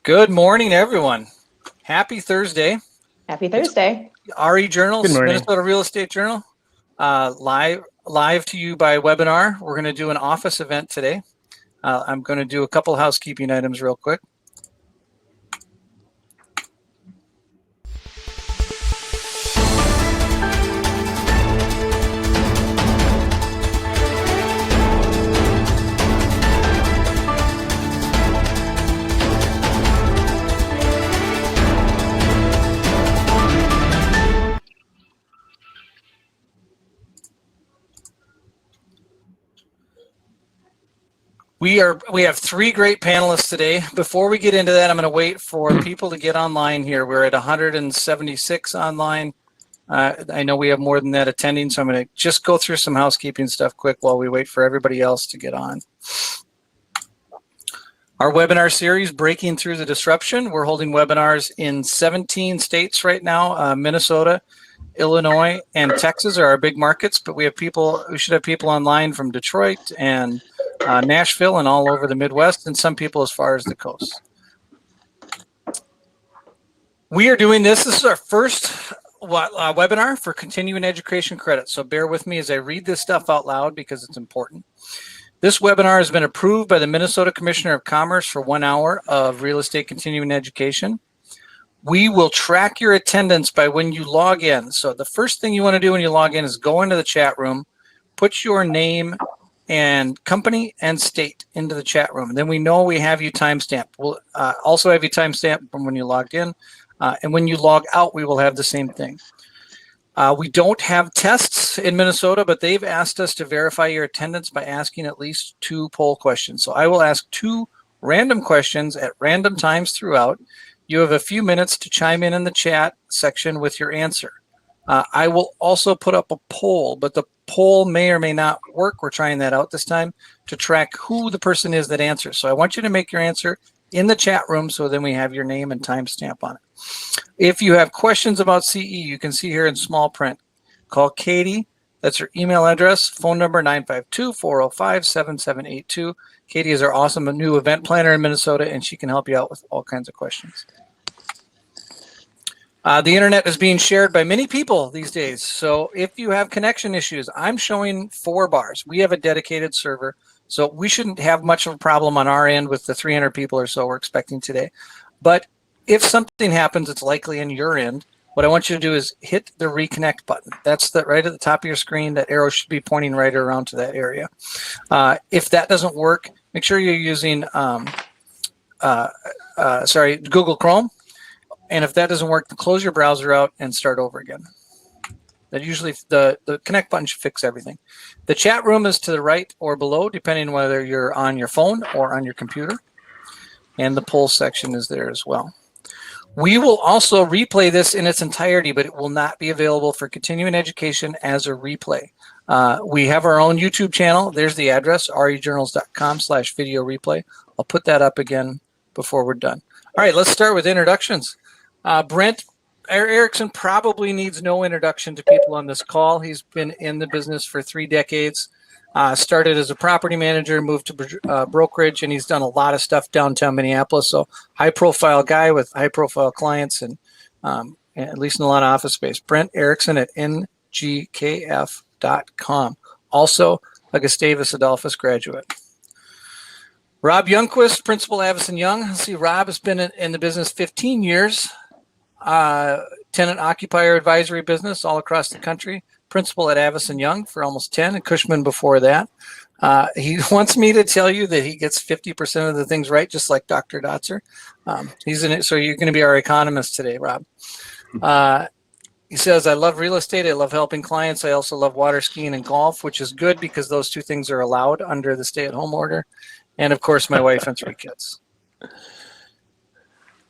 Good morning, everyone. Happy Thursday. Happy Thursday. RE Journal, Good morning. Minnesota Real Estate Journal, live to you by webinar. We're going to do an office event today. I'm going to do a couple housekeeping items real quick. We have three great panelists today. Before we get into that, I'm going to wait for people to get online here. We're at 176 online. I know we have more than that attending, so I'm going to just go through some housekeeping stuff quick while we wait for everybody else to get on. Our webinar series, Breaking Through the Disruption. We're holding webinars in 17 states right now. Minnesota, Illinois, and Texas are our big markets, but we should have people online from Detroit and Nashville and all over the Midwest, and some people as far as the coast. We are doing this. This is our first webinar for continuing education credit. So bear with me as I read this stuff out loud because it's important. This webinar has been approved by the Minnesota Commissioner of Commerce for 1 hour of real estate continuing education. We will track your attendance by when you log in. So the first thing you want to do when you log in is go into the chat room, put your name and company and state into the chat room. And then we know we have you timestamped. We'll also have you timestamped from when you logged in. And when you log out, we will have the same thing. We don't have tests in Minnesota, but they've asked us to verify your attendance by asking at least 2 poll questions. So I will ask 2 random questions at random times throughout. You have a few minutes to chime in the chat section with your answer. I will also put up a poll, but the poll may or may not work. We're trying that out this time to track who the person is that answers. So I want you to make your answer in the chat room so then we have your name and timestamp on it. If you have questions about CE, you can see here in small print. Call Katie. That's her email address, phone number 952-405-7782. Katie is our awesome new event planner in Minnesota, and she can help you out with all kinds of questions. The internet is being shared by many people these days. So if you have connection issues, I'm showing 4 bars. We have a dedicated server, so we shouldn't have much of a problem on our end with the 300 people or so we're expecting today. But if something happens, it's likely in your end. What I want you to do is hit the reconnect button. That's right at the top of your screen. That arrow should be pointing right around to that area. If that doesn't work, make sure you're using Google Chrome. And if that doesn't work, close your browser out and start over again. That usually the connect button should fix everything. The chat room is to the right or below, depending on whether you're on your phone or on your computer. And the poll section is there as well. We will also replay this in its entirety, but it will not be available for continuing education as a replay. We have our own YouTube channel. There's the address, rejournals.com/video replay. I'll put that up again before we're done. All right, let's start with introductions. Brent Erickson probably needs no introduction to people on this call. He's been in the business for 3 decades. Started as a property manager, moved to brokerage, and he's done a lot of stuff downtown Minneapolis. So high-profile guy with high-profile clients and at least in a lot of office space. Brent Erickson at ngkf.com. Also a Gustavus Adolphus graduate. Rob Youngquist, principal Avison Young. Let's see, Rob has been in the business 15 years. Tenant occupier advisory business all across the country. Principal at Avison Young for almost 10, and Cushman before that. He wants me to tell you that he gets 50% of the things right, just like Dr. Dotzer. He's in it, so you're going to be our economist today, Rob. He says, I love real estate. I love helping clients. I also love water skiing and golf, which is good because those 2 things are allowed under the stay-at-home order. And, of course, my wife and 3 kids.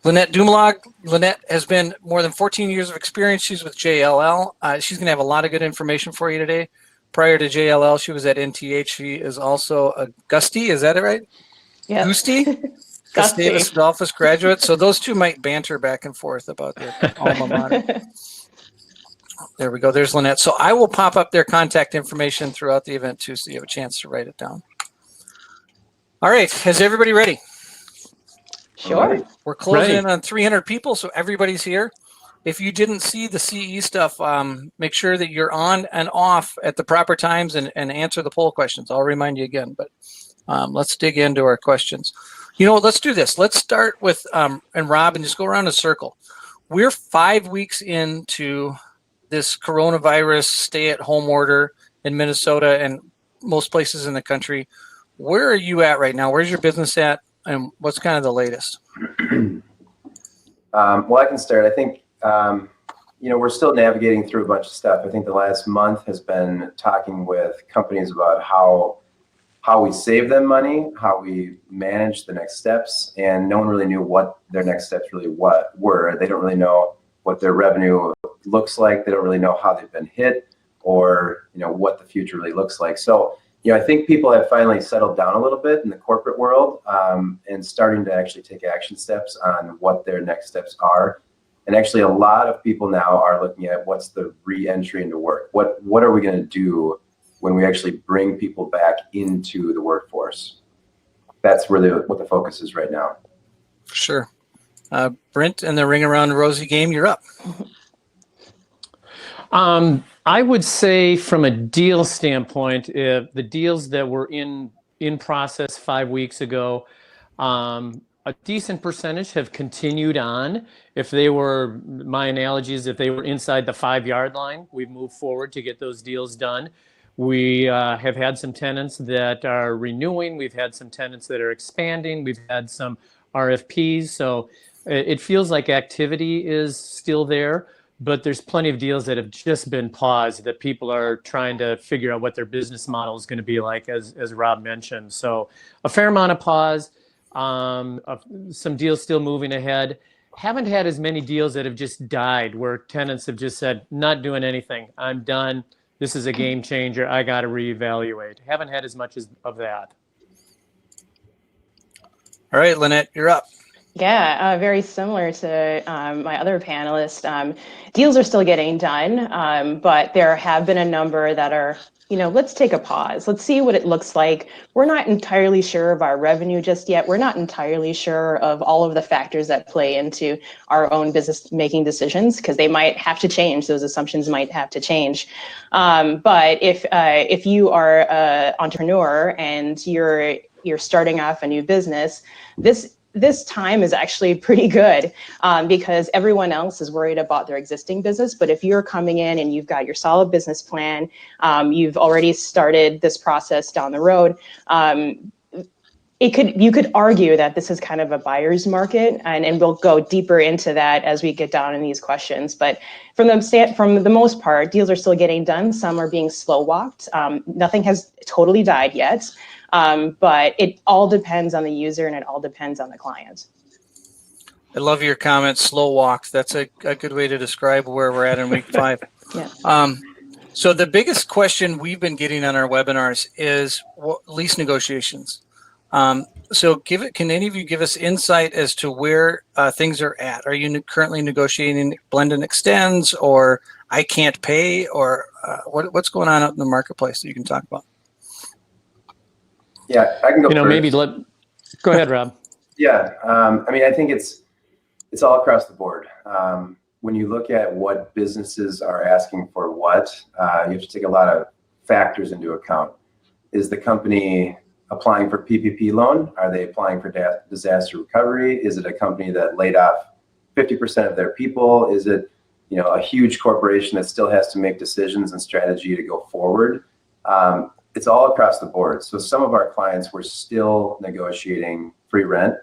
Lynnette Dumalag. Lynnette has been more than 14 years of experience. She's with JLL. She's going to have a lot of good information for you today. Prior to JLL, she was at NTH. She is also a Gusty. Is that right? Yeah. Gusty? Gustavus Adolphus graduate. So those 2 might banter back and forth about their alma mater. There we go. There's Lynnette. So I will pop up their contact information throughout the event, too, so you have a chance to write it down. All right. Is everybody ready? Sure. We're closing Ready. in on 300 people, so everybody's here. If you didn't see the CE stuff, make sure that you're on and off at the proper times and answer the poll questions. I'll remind you again, but let's dig into our questions. You know what, let's do this. Let's start with, and Rob, and just go around a circle. We're 5 weeks into this coronavirus stay-at-home order in Minnesota and most places in the country. Where are you at right now? Where's your business at? And what's kind of the latest? Well, I can start. I think, we're still navigating through a bunch of stuff. I think the last month has been talking with companies about how we save them money, how we manage the next steps, and no one really knew what their next steps really were. They don't really know what their revenue looks like. They don't really know how they've been hit or, what the future really looks like. So, I think people have finally settled down a little bit in the corporate world and starting to actually take action steps on what their next steps are. And actually a lot of people now are looking at what's the re-entry into work. What are we going to do when we actually bring people back into the workforce? That's really what the focus is right now. Sure. Brent, and the Ring Around Rosie game, you're up. I would say from a deal standpoint, the deals that were in process 5 weeks ago, a decent percentage have continued on. If they were, my analogy is if they were inside the 5-yard line, we've moved forward to get those deals done. We have had some tenants that are renewing. We've had some tenants that are expanding. We've had some RFPs. So it feels like activity is still there. But there's plenty of deals that have just been paused that people are trying to figure out what their business model is going to be like, as Rob mentioned. So a fair amount of pause, some deals still moving ahead. Haven't had as many deals that have just died where tenants have just said, not doing anything. I'm done. This is a game changer. I got to reevaluate. Haven't had as much of that. All right, Lynnette, you're up. Yeah, very similar to my other panelists. Deals are still getting done, but there have been a number that are, let's take a pause. Let's see what it looks like. We're not entirely sure of our revenue just yet. We're not entirely sure of all of the factors that play into our own business making decisions because they might have to change. Those assumptions might have to change. But if you are an entrepreneur and you're starting off a new business, this time is actually pretty good because everyone else is worried about their existing business. But if you're coming in and you've got your solid business plan, you've already started this process down the road, you could argue that this is kind of a buyer's market, and we'll go deeper into that as we get down in these questions. But from the most part, deals are still getting done. Some are being slow walked. Nothing has totally died yet. But it all depends on the user and it all depends on the client. I love your comment, slow walks. That's a good way to describe where we're at in week 5. Yeah. So the biggest question we've been getting on our webinars is lease negotiations. So can any of you give us insight as to where things are at? Are you currently negotiating blend and extends, or I can't pay, or what's going on out in the marketplace that you can talk about? Yeah, I can go first. Go ahead, Rob. Yeah, I think it's all across the board. When you look at what businesses are asking for you have to take a lot of factors into account. Is the company applying for PPP loan? Are they applying for disaster recovery? Is it a company that laid off 50% of their people? Is it, a huge corporation that still has to make decisions and strategy to go forward? It's all across the board. So some of our clients were still negotiating free rent.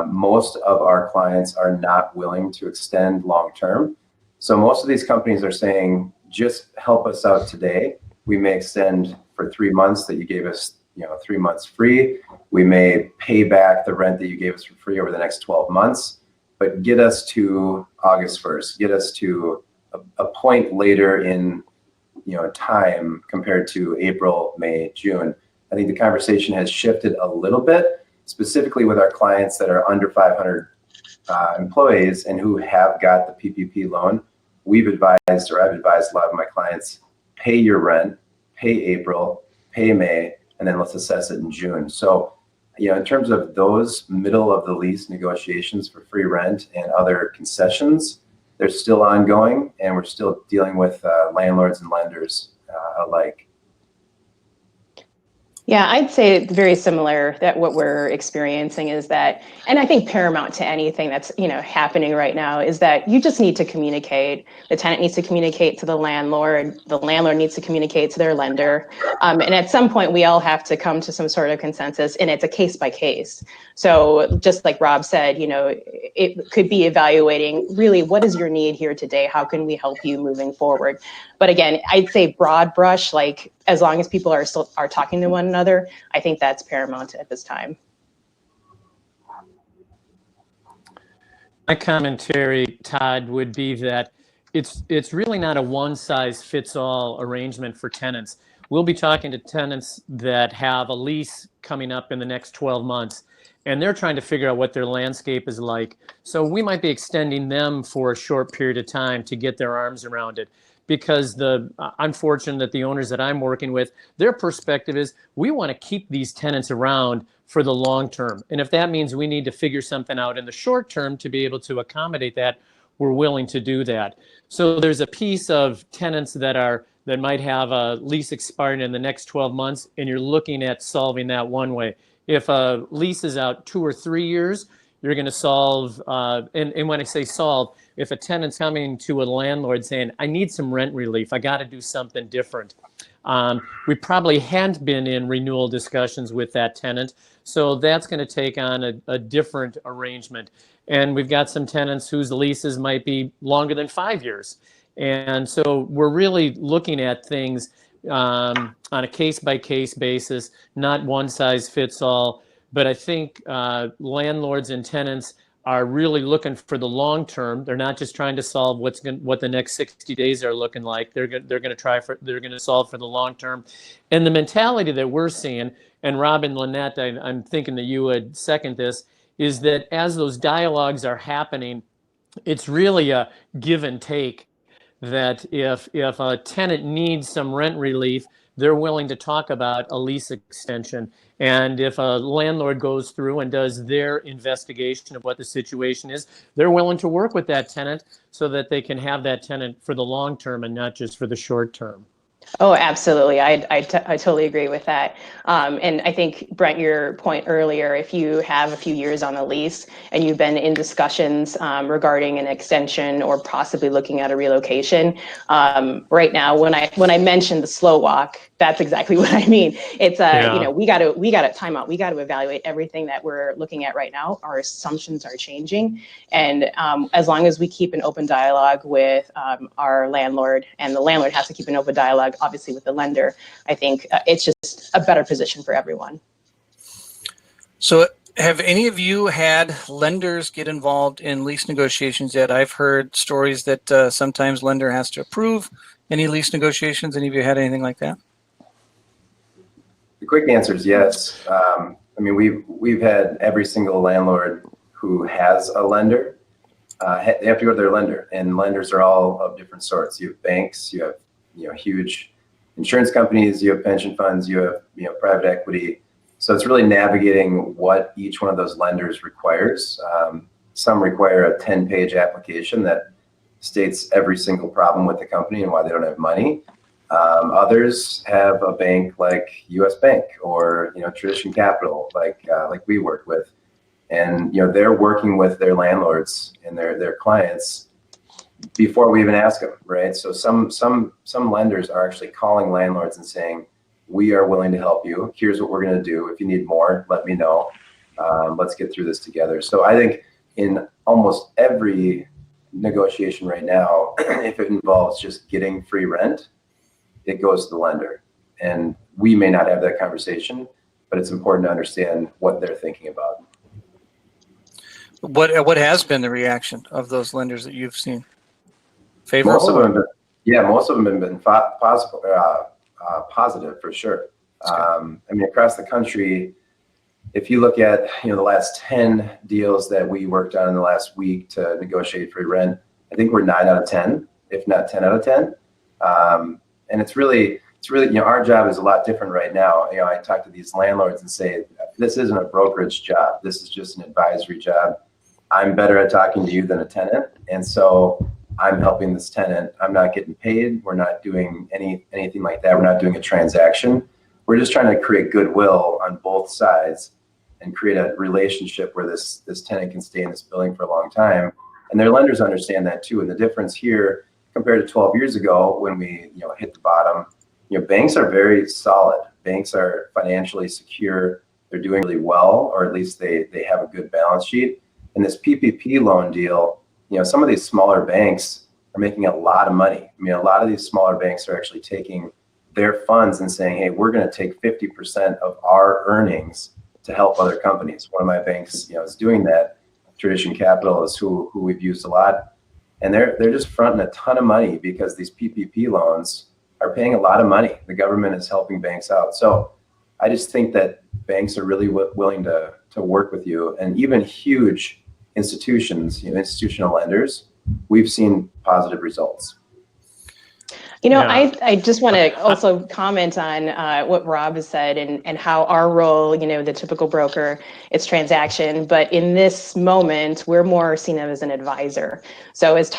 Most of our clients are not willing to extend long-term. So most of these companies are saying, just help us out today. We may extend for 3 months that you gave us, 3 months free. We may pay back the rent that you gave us for free over the next 12 months, but get us to August 1st, get us to a point later in time compared to April, May, June. I think the conversation has shifted a little bit, specifically with our clients that are under 500 employees and who have got the PPP loan. I've advised a lot of my clients, pay your rent, pay April, pay May, and then let's assess it in June. So in terms of those middle of the lease negotiations for free rent and other concessions, they're still ongoing, and we're still dealing with landlords and lenders alike. Yeah, I'd say very similar, that what we're experiencing is that, and I think paramount to anything that's, happening right now, is that you just need to communicate. The tenant needs to communicate to the landlord needs to communicate to their lender. And at some point we all have to come to some sort of consensus, and it's a case by case. So just like Rob said, it could be evaluating really what is your need here today? How can we help you moving forward? But again, I'd say broad brush, like as long as people are still talking to one another, I think that's paramount at this time. My commentary, Todd, would be that it's really not a one-size-fits-all arrangement for tenants. We'll be talking to tenants that have a lease coming up in the next 12 months, and they're trying to figure out what their landscape is like. So we might be extending them for a short period of time to get their arms around it. Because I'm fortunate that the owners that I'm working with, their perspective is we want to keep these tenants around for the long term. And if that means we need to figure something out in the short term to be able to accommodate that, we're willing to do that. So there's a piece of tenants that might have a lease expiring in the next 12 months, and you're looking at solving that one way. If a lease is out 2 or 3 years, you're going to solve, and when I say solve, if a tenant's coming to a landlord saying, I need some rent relief, I got to do something different. We probably hadn't been in renewal discussions with that tenant, so that's going to take on a different arrangement. And we've got some tenants whose leases might be longer than 5 years. And so we're really looking at things on a case-by-case basis, not one size fits all. But I think landlords and tenants are really looking for the long term. They're not just trying to solve what the next 60 days are looking like. They're going to solve for the long term. And the mentality that we're seeing, and Rob and Lynnette, I'm thinking that you would second this, is that as those dialogues are happening, it's really a give and take. That if a tenant needs some rent relief, they're willing to talk about a lease extension. And if a landlord goes through and does their investigation of what the situation is, they're willing to work with that tenant so that they can have that tenant for the long term and not just for the short term. Oh, absolutely. I totally agree with that. And I think, Brent, your point earlier, if you have a few years on a lease and you've been in discussions regarding an extension or possibly looking at a relocation, right now, when I mentioned the slow walk, that's exactly what I mean. It's we got to time out. We got to evaluate everything that we're looking at right now. Our assumptions are changing. And as long as we keep an open dialogue with our landlord, and the landlord has to keep an open dialogue, obviously, with the lender, I think it's just a better position for everyone. So have any of you had lenders get involved in lease negotiations yet? I've heard stories that sometimes lender has to approve any lease negotiations. Any of you had anything like that? The quick answer is yes. I mean, we've had every single landlord who has a lender, they have to go to their lender, and lenders are all of different sorts. You have banks, you have huge insurance companies, you have pension funds, you have private equity. So it's really navigating what each one of those lenders requires. Some require a 10-page application that states every single problem with the company and why they don't have money. Others have a bank like US Bank or Tradition Capital, like we work with, and they're working with their landlords and their clients before we even ask them, right? So some lenders are actually calling landlords and saying, we are willing to help you. Here's what we're going to do. If you need more, let me know. Let's get through this together. So I think in almost every negotiation right now, if it involves just getting free rent, it goes to the lender. And we may not have that conversation, but it's important to understand what they're thinking about. What has been the reaction of those lenders that you've seen? Favorable? Most of them have been positive for sure. I mean, across the country, if you look at the last 10 deals that we worked on in the last week to negotiate free rent, I think we're 9 out of 10, if not 10 out of 10. And it's really it's really, our job is a lot different right now. I talk to these landlords and say, this isn't a brokerage job. This is just an advisory job. I'm better at talking to you than a tenant. And so I'm helping this tenant. I'm not getting paid. We're not doing anything like that. We're not doing a transaction. We're just trying to create goodwill on both sides and create a relationship where this tenant can stay in this building for a long time. And their lenders understand that too. And the difference here compared to 12 years ago when we hit the bottom, banks are very solid. Banks are financially secure. They're doing really well, or at least they have a good balance sheet. And this PPP loan deal, some of these smaller banks are making a lot of money. I mean, a lot of these smaller banks are actually taking their funds and saying, hey, we're going to take 50% of our earnings to help other companies. One of my banks, is doing that. Tradition Capital is who we've used a lot. And they're just fronting a ton of money because these PPP loans are paying a lot of money. The government is helping banks out. So I just think that banks are really willing to work with you. And even huge institutions, institutional lenders, we've seen positive results. I just want to also comment on what Rob has said and how our role, the typical broker, it's transaction, but in this moment, we're more seen as an advisor. So as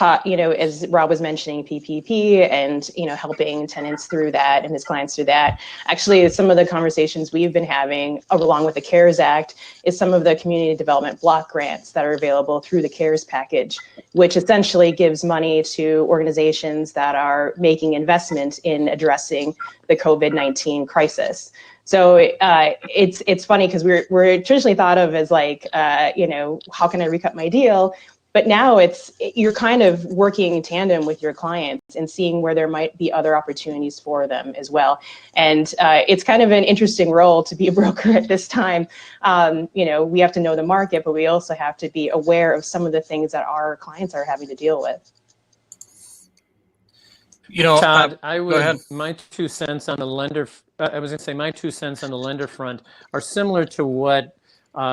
Rob was mentioning PPP and, helping tenants through that and his clients through that, actually some of the conversations we've been having along with the CARES Act is some of the community development block grants that are available through the CARES package, which essentially gives money to organizations that are making investment in addressing the COVID-19 crisis. So it's funny because we're traditionally thought of as like, how can I recut my deal? But now you're kind of working in tandem with your clients and seeing where there might be other opportunities for them as well. And it's kind of an interesting role to be a broker at this time. We have to know the market, but we also have to be aware of some of the things that our clients are having to deal with. Todd, go ahead. My 2 cents on the lender. I was going to say my 2 cents on the lender front are similar to what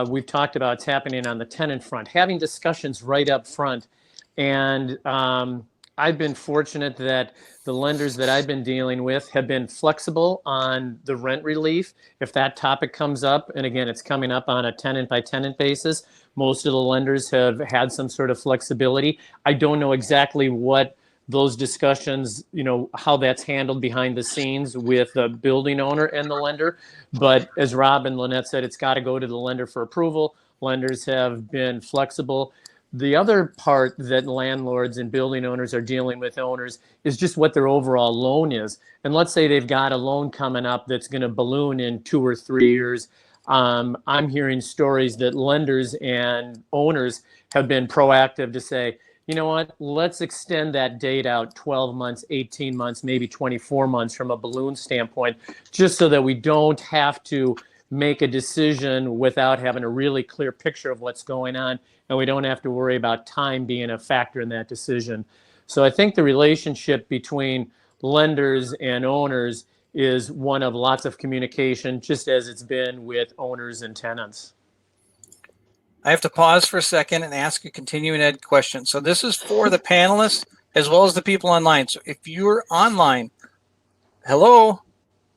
we've talked about. It's happening on the tenant front, having discussions right up front. And I've been fortunate that the lenders that I've been dealing with have been flexible on the rent relief. If that topic comes up, and again, it's coming up on a tenant by tenant basis, most of the lenders have had some sort of flexibility. I don't know exactly what those discussions, how that's handled behind the scenes with the building owner and the lender. But as Rob and Lynnette said, it's got to go to the lender for approval. Lenders have been flexible. The other part that landlords and building owners are dealing with owners is just what their overall loan is. And let's say they've got a loan coming up that's going to balloon in 2 or 3 years. I'm hearing stories that lenders and owners have been proactive to say, you know what, let's extend that date out 12 months, 18 months, maybe 24 months from a balloon standpoint, just so that we don't have to make a decision without having a really clear picture of what's going on, and we don't have to worry about time being a factor in that decision. So I think the relationship between lenders and owners is one of lots of communication, just as it's been with owners and tenants. I have to pause for a second and ask a continuing ed question. So this is for the panelists as well as the people online. So if you're online, hello,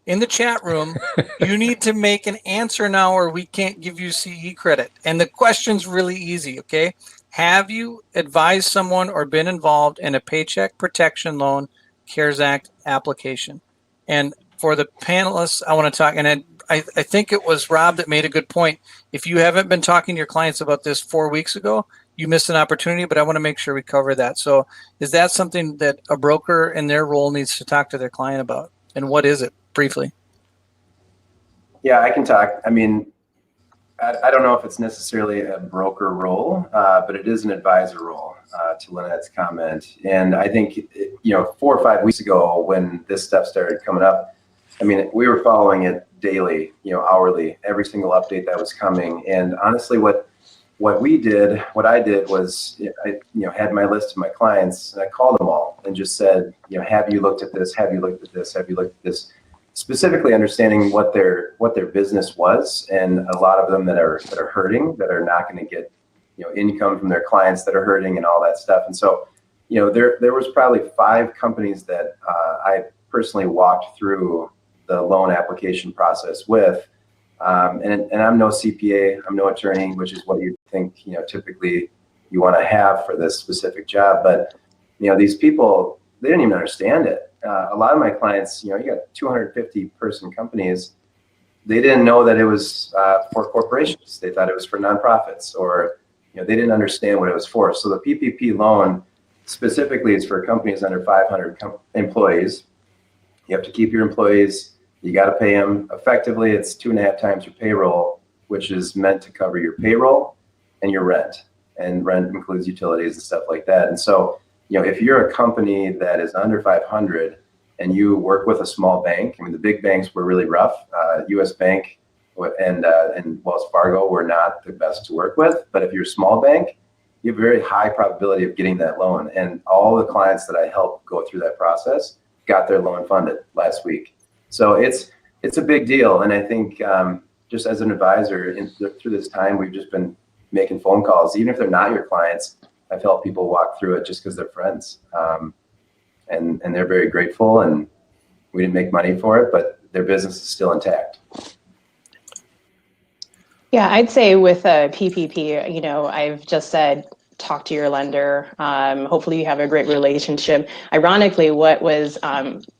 in the chat room, you need to make an answer now or we can't give you CE credit. And the question's really easy, okay? Have you advised someone or been involved in a Paycheck Protection Loan CARES Act application? And for the panelists, I want to talk, and I think it was Rob that made a good point. If you haven't been talking to your clients about this 4 weeks ago, you missed an opportunity, but I want to make sure we cover that. So is that something that a broker in their role needs to talk to their client about? And what is it, briefly? Yeah, I can talk. I mean, I don't know if it's necessarily a broker role, but it is an advisor role, to Lynnette's comment. And I think, 4 or 5 weeks ago when this stuff started coming up, I mean, we were following it daily, hourly, every single update that was coming. And honestly, what I did was, I had my list of my clients and I called them all and just said, have you looked at this? Have you looked at this? Have you looked at this? Specifically understanding what their business was, and a lot of them that are hurting, that are not going to get, income from their clients that are hurting and all that stuff. And so, there was probably 5 companies that personally walked through the loan application process with. And I'm no CPA, I'm no attorney, which is what you think, typically you want to have for this specific job. But, these people, they didn't even understand it. A lot of my clients, you got 250 person companies. They didn't know that it was for corporations. They thought it was for nonprofits, or, they didn't understand what it was for. So the PPP loan specifically is for companies under 500 employees. You have to keep your employees. You got to pay them effectively. It's 2.5 times your payroll, which is meant to cover your payroll and your rent. And rent includes utilities and stuff like that. And so, if you're a company that is under 500 and you work with a small bank, the big banks were really rough. US Bank and Wells Fargo were not the best to work with. But if you're a small bank, you have a very high probability of getting that loan. And all the clients that I helped go through that process got their loan funded last week. So it's a big deal. And I think just as an advisor through this time, we've just been making phone calls. Even if they're not your clients, I've helped people walk through it just because they're friends. And they're very grateful, and we didn't make money for it, but their business is still intact. Yeah, I'd say with a PPP, I've just said, talk to your lender. Hopefully you have a great relationship. Ironically, what was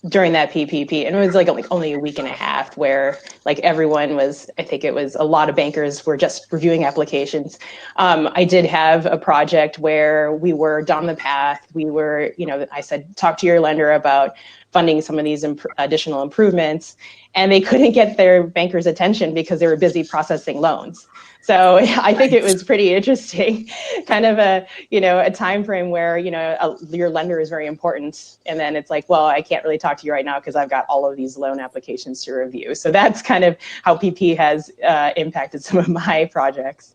during that PPP, and it was like only a week and a half where everyone was, I think it was a lot of bankers were just reviewing applications. I did have a project where we were down the path. We were, I said, talk to your lender about funding some of these additional improvements, and they couldn't get their bankers' attention because they were busy processing loans. So I think it was pretty interesting, kind of a time frame where, your lender is very important. And then it's like, well, I can't really talk to you right now because I've got all of these loan applications to review. So that's kind of how PP has impacted some of my projects.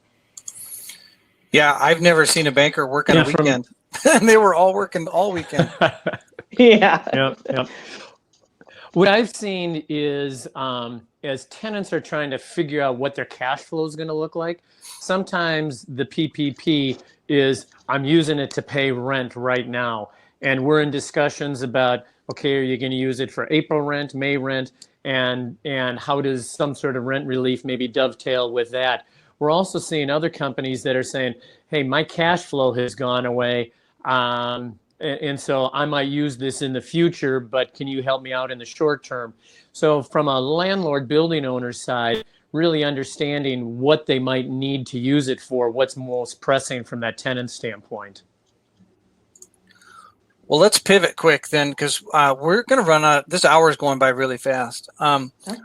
Yeah, I've never seen a banker work on a weekend. They were all working all weekend. Yeah. Yep. What I've seen is as tenants are trying to figure out what their cash flow is going to look like, sometimes the PPP is, I'm using it to pay rent right now. And we're in discussions about, okay, are you going to use it for April rent, May rent, and how does some sort of rent relief maybe dovetail with that? We're also seeing other companies that are saying, hey, my cash flow has gone away. And so I might use this in the future, but can you help me out in the short term? So from a landlord building owner side, really understanding what they might need to use it for, what's most pressing from that tenant standpoint. Well, let's pivot quick then, because we're going to run out. This hour is going by really fast.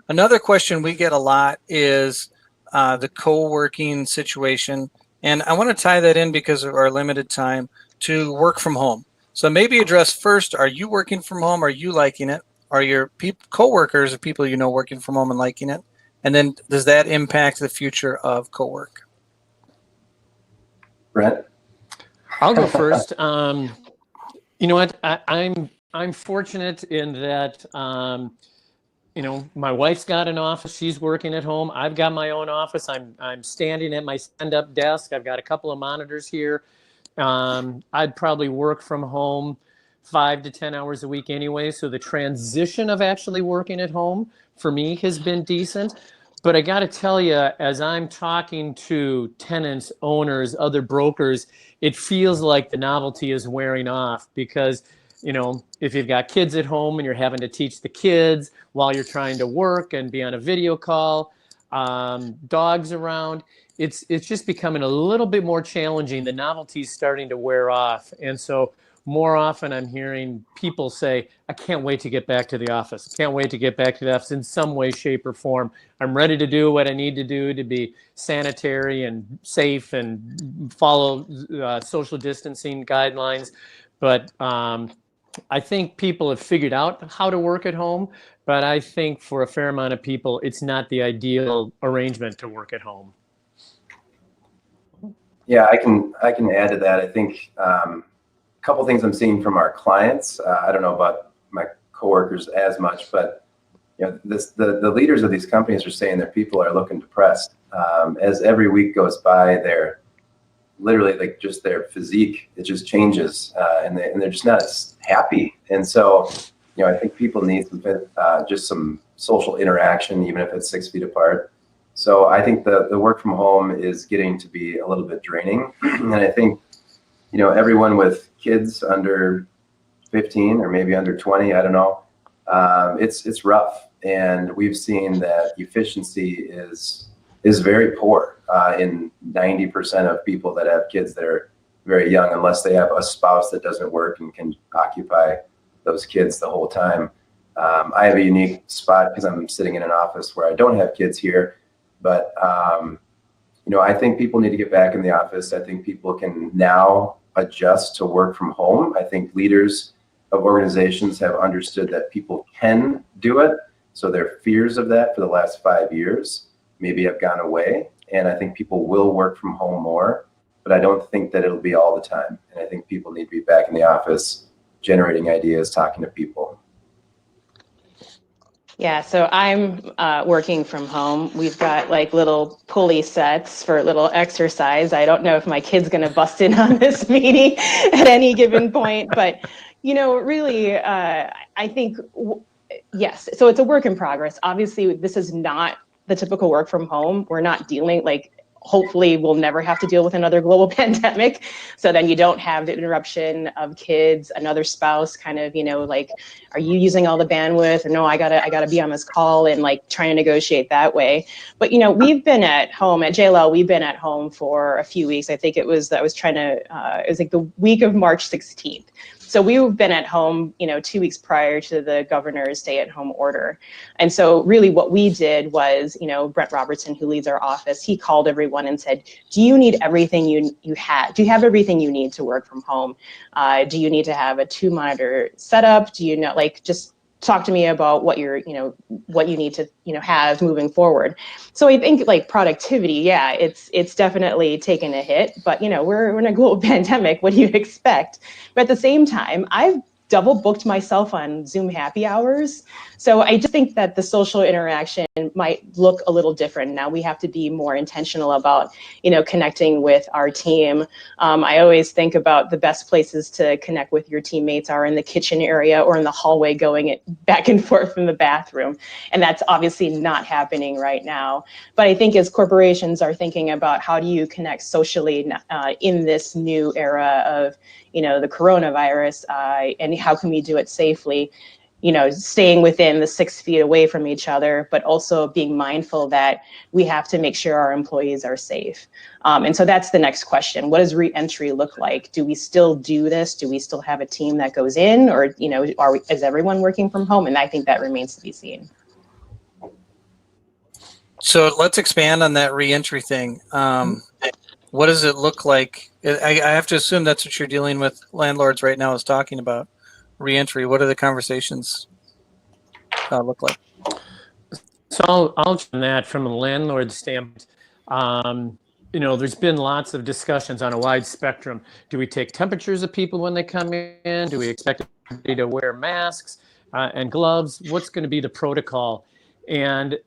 Another question we get a lot is the co-working situation. And I want to tie that in because of our limited time to work from home. So maybe address first, are you working from home? Are you liking it? Are your co-workers or people working from home and liking it? And then does that impact the future of co-work? Brent? I'll go first. You know what? I'm fortunate in that, my wife's got an office. She's working at home. I've got my own office. I'm standing at my stand-up desk. I've got a couple of monitors here. I'd probably work from home 5 to 10 hours a week anyway. So the transition of actually working at home for me has been decent. But I got to tell you, as I'm talking to tenants, owners, other brokers, it feels like the novelty is wearing off because, if you've got kids at home and you're having to teach the kids while you're trying to work and be on a video call, dogs around, it's just becoming a little bit more challenging. The novelty is starting to wear off. And so more often I'm hearing people say, I can't wait to get back to the office. Can't wait to get back to the office in some way, shape, or form. I'm ready to do what I need to do to be sanitary and safe and follow social distancing guidelines. But I think people have figured out how to work at home. But I think for a fair amount of people, it's not the ideal arrangement to work at home. Yeah, I can add to that. I think a couple things I'm seeing from our clients. I don't know about my coworkers as much, but the leaders of these companies are saying their people are looking depressed. As every week goes by, they're literally just their physique, it just changes, and they're just not as happy. And so I think people need just some social interaction, even if it's 6 feet apart. So I think the work from home is getting to be a little bit draining. And I think, everyone with kids under 15 or maybe under 20, I don't know, it's rough. And we've seen that efficiency is very poor in 90% of people that have kids that are very young, unless they have a spouse that doesn't work and can occupy those kids the whole time. I have a unique spot because I'm sitting in an office where I don't have kids here, but I think people need to get back in the office. I think people can now adjust to work from home. I think leaders of organizations have understood that people can do it. So their fears of that for the last 5 years maybe have gone away. And I think people will work from home more, but I don't think that it'll be all the time. And I think people need to be back in the office, generating ideas, talking to people. Yeah, so I'm working from home. We've got like little pulley sets for little exercise. I don't know if my kid's going to bust in on this meeting at any given point, but really, I think, yes. So it's a work in progress. Obviously, this is not the typical work from home. We're not dealing hopefully we'll never have to deal with another global pandemic. So then you don't have the interruption of kids, another spouse kind of, are you using all the bandwidth? Or no, I gotta be on this call and trying to negotiate that way. But, we've been at home at JLL, we've been at home for a few weeks. I think it was the week of March 16th. So we've been at home, 2 weeks prior to the governor's stay-at-home order. And so really what we did was, Brent Robertson, who leads our office, he called everyone and said, do you need everything you have? Do you have everything you need to work from home? Do you need to have a 2-monitor setup? Do you know, just talk to me about what what you need to, have moving forward. So I think productivity, yeah, it's definitely taken a hit, but we're in a global pandemic. What do you expect? But at the same time, I've double booked myself on Zoom happy hours. So I just think that the social interaction might look a little different. Now we have to be more intentional about, connecting with our team. I always think about the best places to connect with your teammates are in the kitchen area or in the hallway going back and forth in the bathroom. And that's obviously not happening right now. But I think as corporations are thinking about how do you connect socially in this new era of, the coronavirus, and how can we do it safely, staying within the 6 feet away from each other, but also being mindful that we have to make sure our employees are safe. And so that's the next question. What does re-entry look like? Do we still do this? Do we still have a team that goes in, or, is everyone working from home? And I think that remains to be seen. So let's expand on that re-entry thing. What does it look like? I have to assume that's what you're dealing with landlords right now is talking about re-entry. What do the conversations look like? So I'll from that from a landlord standpoint. There's been lots of discussions on a wide spectrum. Do we take temperatures of people when they come in? Do we expect everybody to wear masks and gloves? What's going to be the protocol? And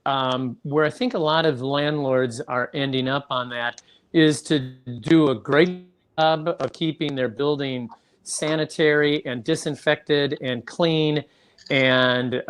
where I think a lot of landlords are ending up on that is to do a great job of keeping their building sanitary and disinfected and clean, and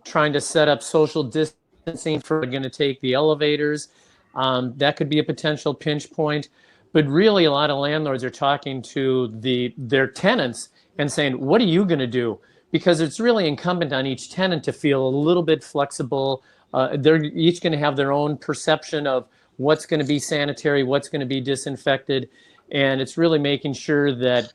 trying to set up social distancing for going to take the elevators. That could be a potential pinch point. But really, a lot of landlords are talking to their tenants and saying, what are you going to do? Because it's really incumbent on each tenant to feel a little bit flexible. They're each going to have their own perception of what's going to be sanitary, what's going to be disinfected. And it's really making sure that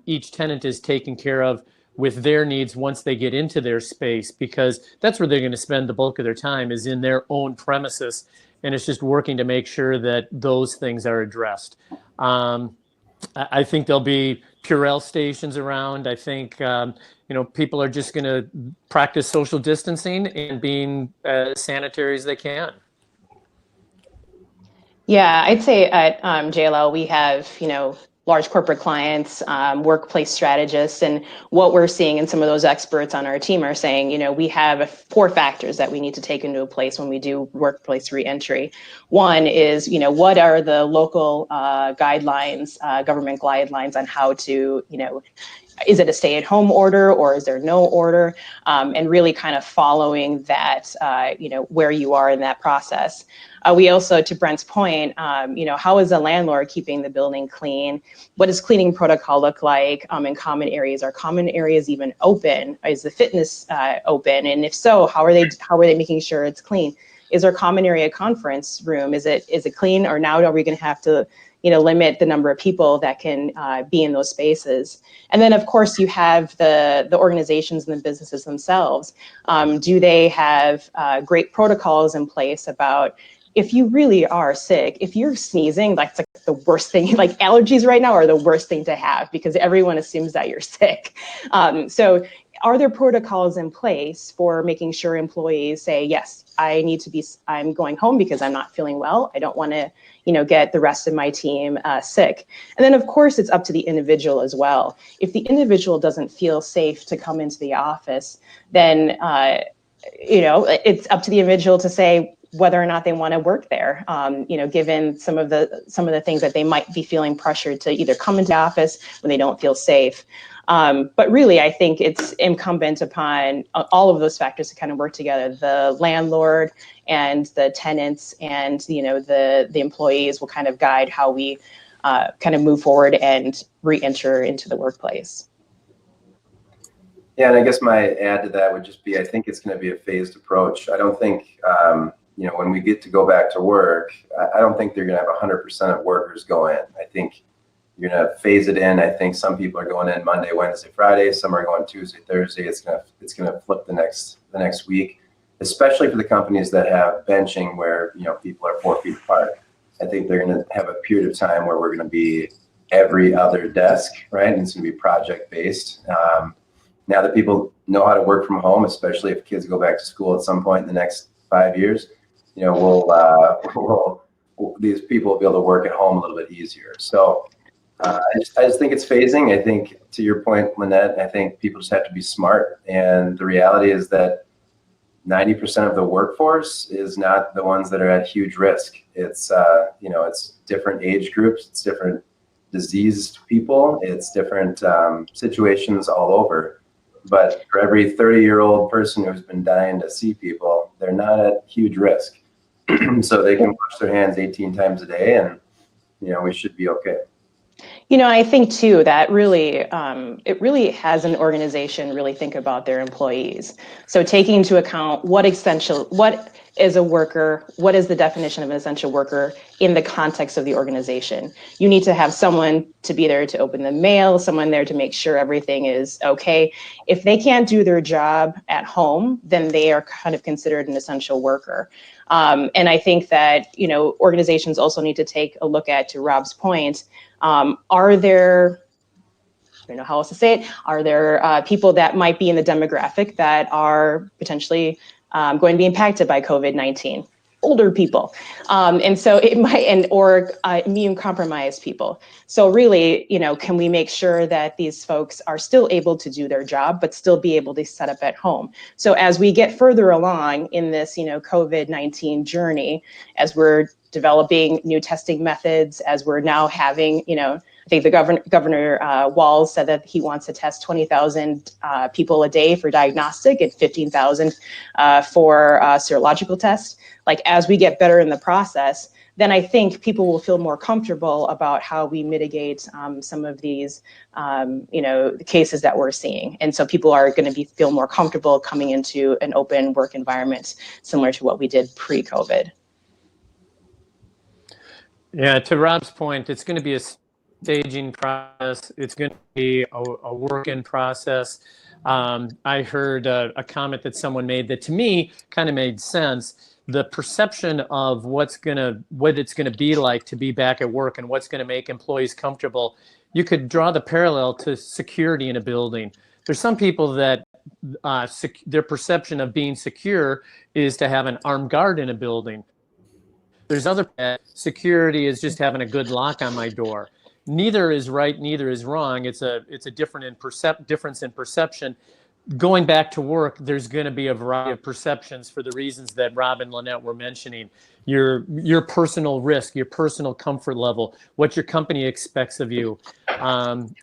each tenant is taken care of with their needs once they get into their space, because that's where they're going to spend the bulk of their time, is in their own premises. And it's just working to make sure that those things are addressed. I think there'll be Purell stations around. I think people are just going to practice social distancing and being as sanitary as they can. Yeah, I'd say at JLL, we have, large corporate clients, workplace strategists, and what we're seeing, and some of those experts on our team are saying, we have 4 factors that we need to take into place when we do workplace reentry. One is, what are the local guidelines, government guidelines on how to, is it a stay-at-home order or is there no order? And really kind of following that, where you are in that process. We also, to Brent's point, how is a landlord keeping the building clean? What does cleaning protocol look like in common areas? Are common areas even open? Is the fitness open? And if so, how are they making sure it's clean? Is our common area conference room, is it clean, or now are we going to have to limit the number of people that can be in those spaces? And then, of course, you have the organizations and the businesses themselves. Do they have great protocols in place about, if you really are sick, if you're sneezing, that's like the worst thing, like allergies right now are the worst thing to have because everyone assumes that you're sick. So are there protocols in place for making sure employees say, yes, I'm going home because I'm not feeling well. I don't want to, get the rest of my team sick. And then, of course, it's up to the individual as well. If the individual doesn't feel safe to come into the office, then, it's up to the individual to say whether or not they want to work there, given some of the things that they might be feeling pressured to either come into the office when they don't feel safe. But really, I think it's incumbent upon all of those factors to kind of work together. The landlord and the tenants and the employees will kind of guide how we kind of move forward and re-enter into the workplace. Yeah, and I guess my add to that would just be, I think it's going to be a phased approach. I don't think, when we get to go back to work, I don't think they're going to have 100% of workers go in. I think you're going to phase it in. I think some people are going in Monday, Wednesday, Friday. Some are going Tuesday, Thursday. It's going to flip the next week, especially for the companies that have benching where, people are 4 feet apart. I think they're going to have a period of time where we're going to be every other desk, right? And it's going to be project based. Now that people know how to work from home, especially if kids go back to school at some point in the next 5 years, these people will be able to work at home a little bit easier. So I just think it's phasing. I think, to your point, Lynnette, I think people just have to be smart. And the reality is that 90% of the workforce is not the ones that are at huge risk. It's, it's different age groups, it's different diseased people, it's different situations all over. But for every 30-year-old person who's been dying to see people, they're not at huge risk. So they can wash their hands 18 times a day and, we should be okay. I think too that really, it really has an organization really think about their employees. So taking into account what is a worker, what is the definition of an essential worker in the context of the organization. You need to have someone to be there to open the mail, someone there to make sure everything is okay. If they can't do their job at home, then they are kind of considered an essential worker. And I think that, organizations also need to take a look at, to Rob's point, are there, I don't know how else to say it, are there people that might be in the demographic that are potentially going to be impacted by COVID-19? Older people. And so it might, or immune compromised people. So really, can we make sure that these folks are still able to do their job, but still be able to set up at home? So as we get further along in this, COVID-19 journey, as we're developing new testing methods, as we're now having, I think the Governor Walz said that he wants to test 20,000 people a day for diagnostic and 15,000 for serological tests. Like, as we get better in the process, then I think people will feel more comfortable about how we mitigate some of these, cases that we're seeing. And so people are going to feel more comfortable coming into an open work environment, similar to what we did pre-COVID. Yeah, to Rob's point, it's going to be a staging process. It's going to be a work in process. I heard a comment that someone made that to me kind of made sense. The perception of what it's going to be like to be back at work and what's going to make employees comfortable. You could draw the parallel to security in a building. There's some people that their perception of being secure is to have an armed guard in a building. There's other security is just having a good lock on my door. Neither is right, neither is wrong. It's a difference in perception. going back to work, there's going to be a variety of perceptions for the reasons that Rob and Lynnette were mentioning. Your personal risk, your personal comfort level, what your company expects of you.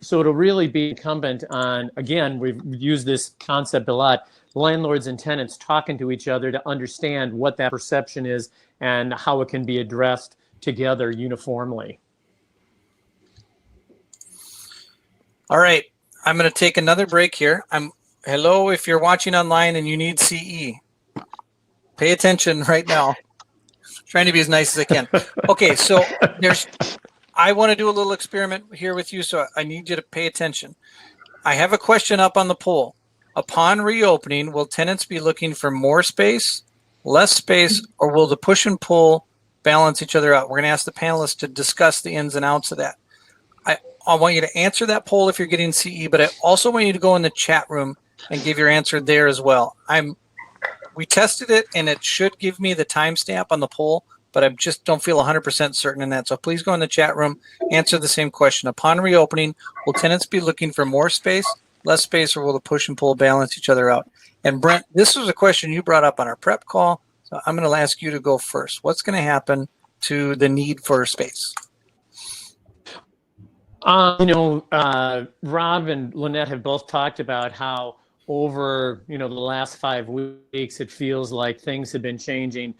So it'll really be incumbent on, again, we've used this concept a lot, landlords and tenants talking to each other to understand what that perception is and how it can be addressed together uniformly. All right, I'm going to take another break here. Hello, if you're watching online and you need CE, pay attention right now. Trying to be as nice as I can. Okay, so I want to do a little experiment here with you, so I need you to pay attention. I have a question up on the poll. Upon reopening, will tenants be looking for more space, less space, or will the push and pull balance each other out? We're going to ask the panelists to discuss the ins and outs of that. I want you to answer that poll if you're getting CE, but I also want you to go in the chat room and give your answer there as well. We tested it, and it should give me the timestamp on the poll, but I just don't feel 100% certain in that. So please go in the chat room, answer the same question. Upon reopening, will tenants be looking for more space, less space, or will the push and pull balance each other out? And Brent, this was a question you brought up on our prep call, so I'm going to ask you to go first. What's going to happen to the need for space? Rob and Lynnette have both talked about how over, the last 5 weeks, it feels like things have been changing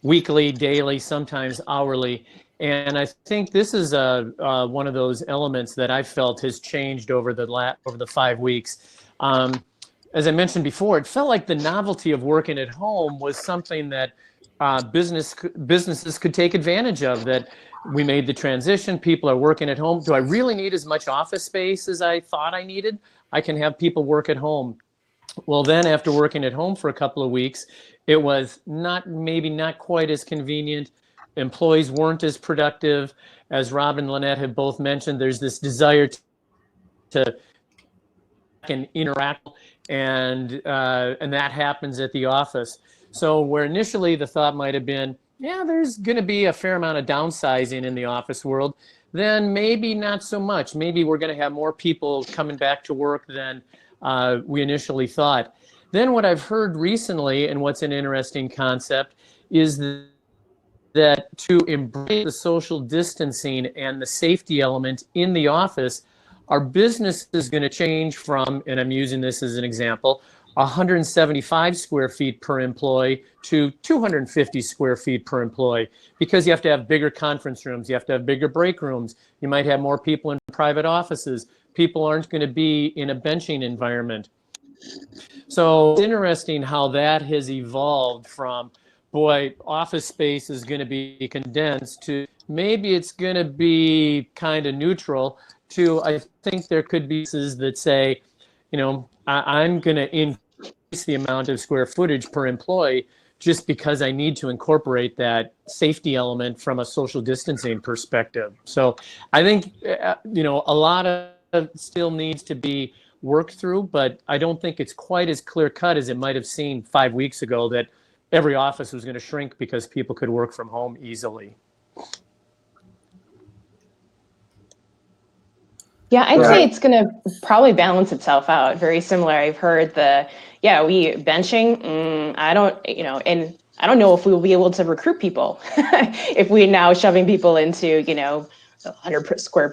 weekly, daily, sometimes hourly. And I think this is one of those elements that I felt has changed over the 5 weeks. As I mentioned before, it felt like the novelty of working at home was something that businesses could take advantage of, that we made the transition. People are working at home. Do I really need as much office space as I thought I needed? I can have people work at home. Well, then after working at home for a couple of weeks, it was maybe not quite as convenient. Employees weren't as productive. As Rob and Lynnette have both mentioned, there's this desire to interact, and that happens at the office. So where initially the thought might have been, yeah, there's going to be a fair amount of downsizing in the office world, then maybe not so much. Maybe we're going to have more people coming back to work than we initially thought. Then what I've heard recently, and what's an interesting concept, is that to embrace the social distancing and the safety element in the office, our business is going to change from, and I'm using this as an example, 175 square feet per employee to 250 square feet per employee, because you have to have bigger conference rooms, you have to have bigger break rooms, you might have more people in private offices, people aren't going to be in a benching environment. So it's interesting how that has evolved from, boy, office space is going to be condensed, to maybe it's going to be kind of neutral, to I think there could be cases that say, I'm going to increase the amount of square footage per employee just because I need to incorporate that safety element from a social distancing perspective. So I think, a lot of still needs to be worked through, but I don't think it's quite as clear cut as it might have seemed 5 weeks ago that every office was going to shrink because people could work from home easily. Yeah, I'd say it's going to probably balance itself out. Very similar. I've heard we benching. I don't, and I don't know if we will be able to recruit people if we're now shoving people into, 100 square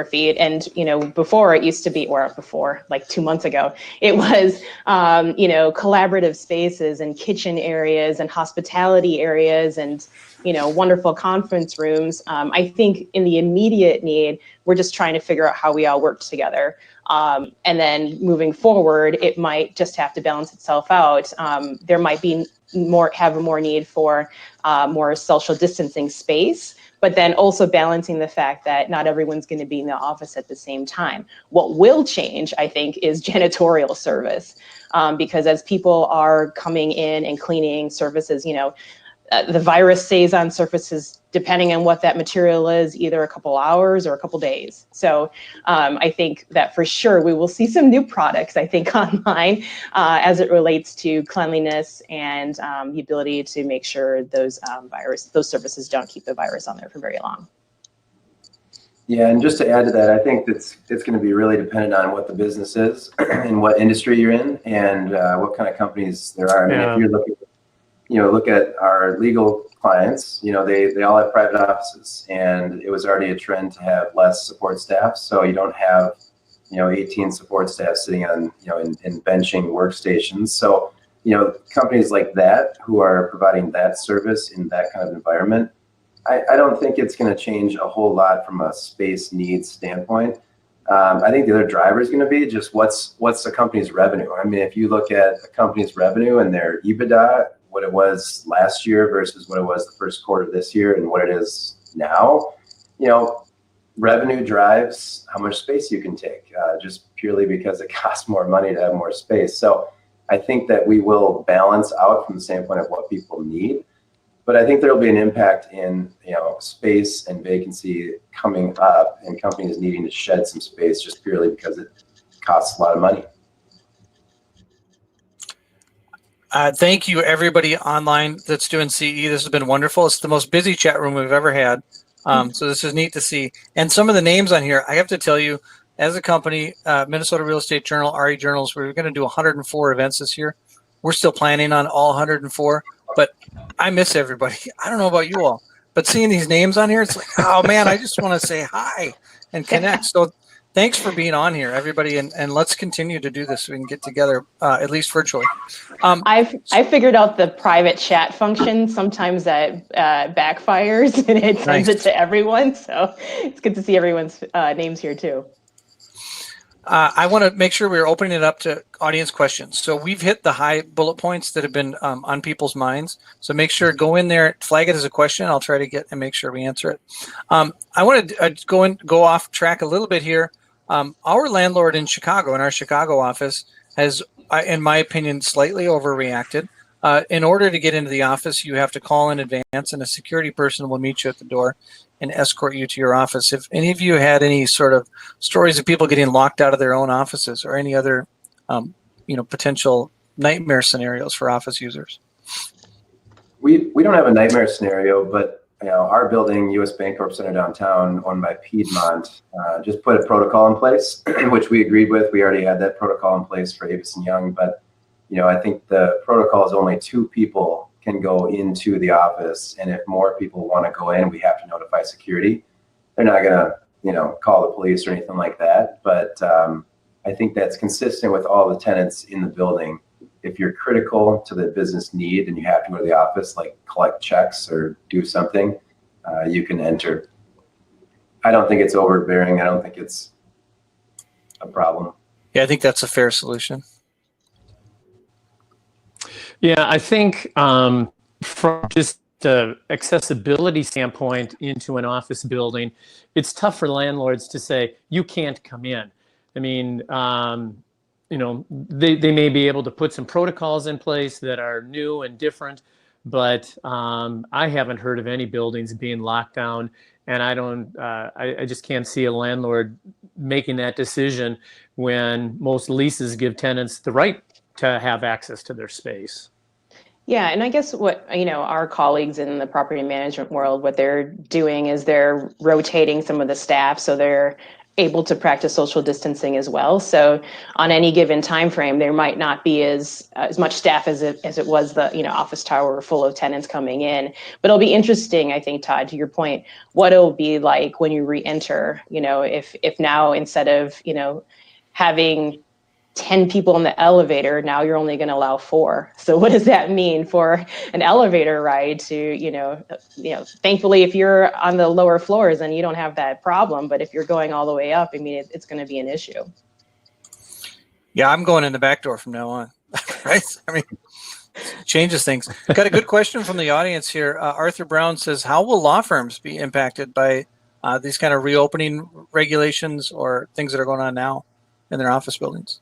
feet. And, before it used to be, or before like 2 months ago, it was, collaborative spaces and kitchen areas and hospitality areas and, wonderful conference rooms. I think in the immediate need, we're just trying to figure out how we all work together. And then moving forward, it might just have to balance itself out. There might be more need for more social distancing space, but then also balancing the fact that not everyone's going to be in the office at the same time. What will change, I think, is janitorial service, because as people are coming in and cleaning surfaces, the virus stays on surfaces depending on what that material is, either a couple hours or a couple days. So I think that for sure we will see some new products, I think, online as it relates to cleanliness and the ability to make sure those surfaces don't keep the virus on there for very long. Yeah, and just to add to that, I think it's going to be really dependent on what the business is and what industry you're in and what kind of companies there are. I mean, if you're looking, look at our legal clients, they all have private offices, and it was already a trend to have less support staff. So you don't have, 18 support staff sitting on, in benching workstations. So, companies like that who are providing that service in that kind of environment, I don't think it's going to change a whole lot from a space needs standpoint. I think the other driver is going to be just what's the company's revenue. I mean, if you look at a company's revenue and their EBITDA, what it was last year versus what it was the first quarter of this year and what it is now, revenue drives how much space you can take, just purely because it costs more money to have more space. So I think that we will balance out from the standpoint of what people need. But I think there will be an impact in space and vacancy coming up, and companies needing to shed some space just purely because it costs a lot of money. Thank you, everybody online that's doing CE. This has been wonderful. It's the most busy chat room we've ever had. So this is neat to see. And some of the names on here, I have to tell you, as a company, Minnesota Real Estate Journal, RE Journals, we're going to do 104 events this year. We're still planning on all 104. But I miss everybody. I don't know about you all, but seeing these names on here, it's like, oh man, I just want to say hi and connect. So thanks for being on here, everybody. And let's continue to do this so we can get together, at least virtually. I figured out the private chat function. Sometimes that backfires and it sends it to everyone. So it's good to see everyone's names here too. I want to make sure we're opening it up to audience questions. So we've hit the high bullet points that have been on people's minds. So make sure, go in there, flag it as a question. I'll try to get and make sure we answer it. I want to go off track a little bit here. Our landlord in Chicago, in our Chicago office, has, in my opinion, slightly overreacted. In order to get into the office, you have to call in advance, and a security person will meet you at the door and escort you to your office. If any of you had any sort of stories of people getting locked out of their own offices or any other, potential nightmare scenarios for office users. We don't have a nightmare scenario, but our building, US Bancorp Center downtown, owned by Piedmont, just put a protocol in place, which we agreed with. We already had that protocol in place for Avison Young, but I think the protocol is only 2 people can go into the office, and if more people want to go in, we have to notify security. They're not going to, call the police or anything like that. But I think that's consistent with all the tenants in the building. If you're critical to the business need and you have to go to the office, like collect checks or do something, you can enter. I don't think it's overbearing. I don't think it's a problem. Yeah, I think that's a fair solution. Yeah, I think from just the accessibility standpoint into an office building, it's tough for landlords to say, you can't come in. I mean, they may be able to put some protocols in place that are new and different, but I haven't heard of any buildings being locked down, and I just can't see a landlord making that decision when most leases give tenants the right to have access to their space. Yeah, and I guess what, our colleagues in the property management world, what they're doing is they're rotating some of the staff so they're able to practice social distancing as well. So on any given time frame, there might not be as much staff as it was the office tower full of tenants coming in. But it'll be interesting, I think, Todd, to your point, what it'll be like when you re-enter. If now instead of having 10 people in the elevator, now you're only going to allow 4. So what does that mean for an elevator ride to, thankfully, if you're on the lower floors, then you don't have that problem. But if you're going all the way up, I mean, it's going to be an issue. Yeah, I'm going in the back door from now on, right? I mean, changes things. Got a good question from the audience here. Arthur Brown says, how will law firms be impacted by these kind of reopening regulations or things that are going on now in their office buildings?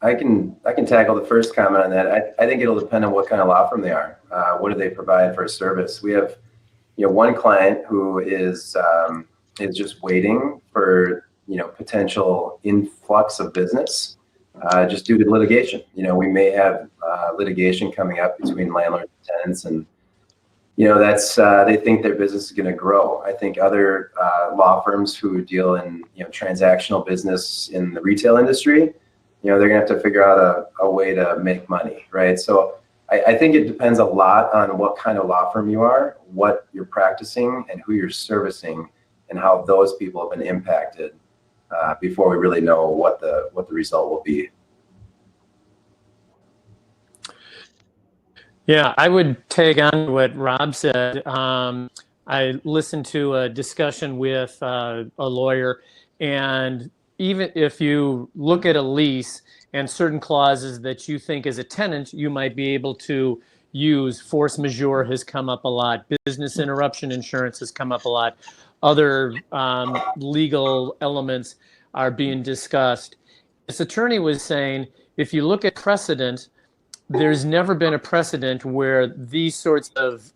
I can tackle the first comment on that. I think it'll depend on what kind of law firm they are. What do they provide for a service? We have, one client who is just waiting for, potential influx of business, just due to litigation. We may have litigation coming up between landlords and tenants, and that's they think their business is going to grow. I think other law firms who deal in transactional business in the retail industry, they're going to have to figure out a way to make money, right? So I think it depends a lot on what kind of law firm you are, what you're practicing, and who you're servicing, and how those people have been impacted before we really know what the result will be. Yeah, I would tag on what Rob said. I listened to a discussion with a lawyer, and even if you look at a lease and certain clauses that you think as a tenant you might be able to use, force majeure has come up a lot, business interruption insurance has come up a lot, other legal elements are being discussed. This attorney was saying, if you look at precedent, there's never been a precedent where these sorts of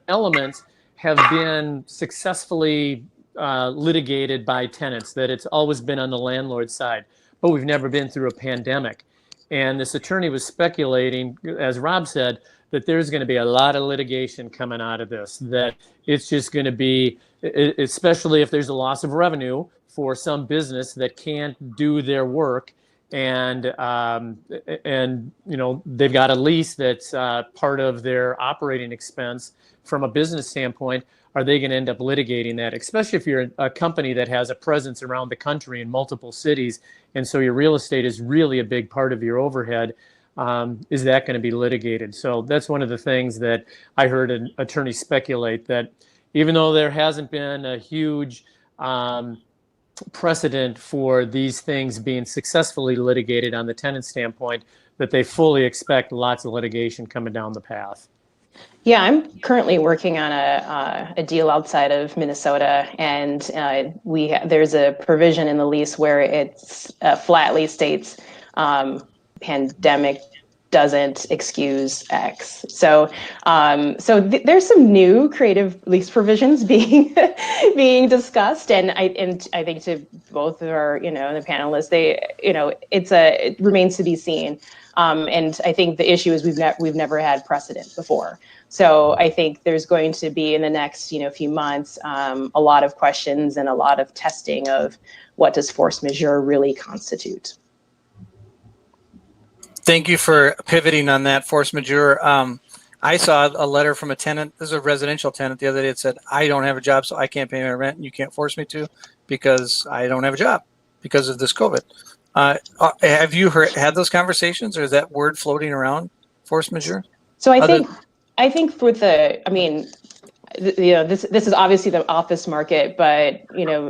elements have been successfully litigated by tenants, that it's always been on the landlord side, but we've never been through a pandemic. And this attorney was speculating, as Rob said, that there's going to be a lot of litigation coming out of this, that it's just going to be, especially if there's a loss of revenue for some business that can't do their work, and they've got a lease that's part of their operating expense from a business standpoint. Are they going to end up litigating that, especially if you're a company that has a presence around the country in multiple cities, and so your real estate is really a big part of your overhead? Is that going to be litigated? So that's one of the things that I heard an attorney speculate, that even though there hasn't been a huge precedent for these things being successfully litigated on the tenant standpoint, that they fully expect lots of litigation coming down the path. Yeah, I'm currently working on a deal outside of Minnesota, and there's a provision in the lease where it's flatly states pandemic doesn't excuse X. So there's some new creative lease provisions being discussed, and I think to both of our the panelists, it remains to be seen. And I think the issue is we've never had precedent before. So I think there's going to be in the next few months a lot of questions and a lot of testing of what does force majeure really constitute. Thank you for pivoting on that force majeure. I saw a letter from a tenant. This is a residential tenant the other day. It said, I don't have a job, so I can't pay my rent, and you can't force me to because I don't have a job because of this COVID. Have you had those conversations, or is that word floating around, force majeure? So I think with this is obviously the office market, but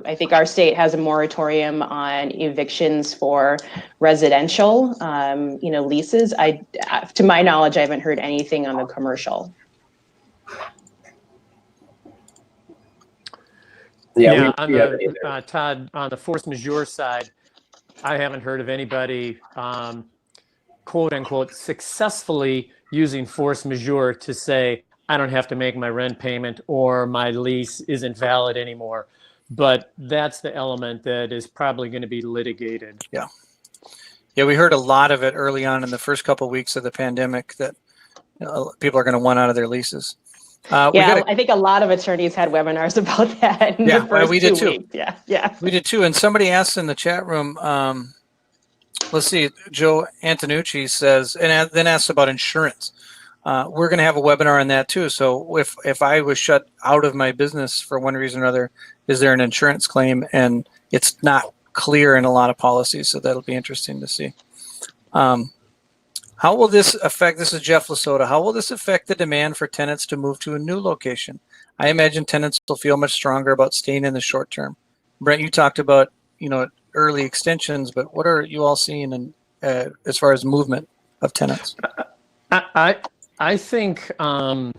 I think our state has a moratorium on evictions for residential leases. To my knowledge, I haven't heard anything on the commercial. Todd, on the force majeure side, I haven't heard of anybody quote unquote successfully using force majeure to say, I don't have to make my rent payment or my lease isn't valid anymore. But that's the element that is probably going to be litigated. Yeah, we heard a lot of it early on in the first couple of weeks of the pandemic, that people are going to want out of their leases. I think a lot of attorneys had webinars about that in the first we did 2 too. weeks. Yeah. We did too. And somebody asked in the chat room, let's see, Joe Antonucci says, and then asked about insurance. We're going to have a webinar on that too. So if I was shut out of my business for one reason or another, is there an insurance claim? And it's not clear in a lot of policies, so that'll be interesting to see. How will this affect, this is Jeff Lasota, how will this affect the demand for tenants to move to a new location? I imagine tenants will feel much stronger about staying in the short term. Brent, you talked about early extensions, but what are you all seeing as far as movement of tenants? I think a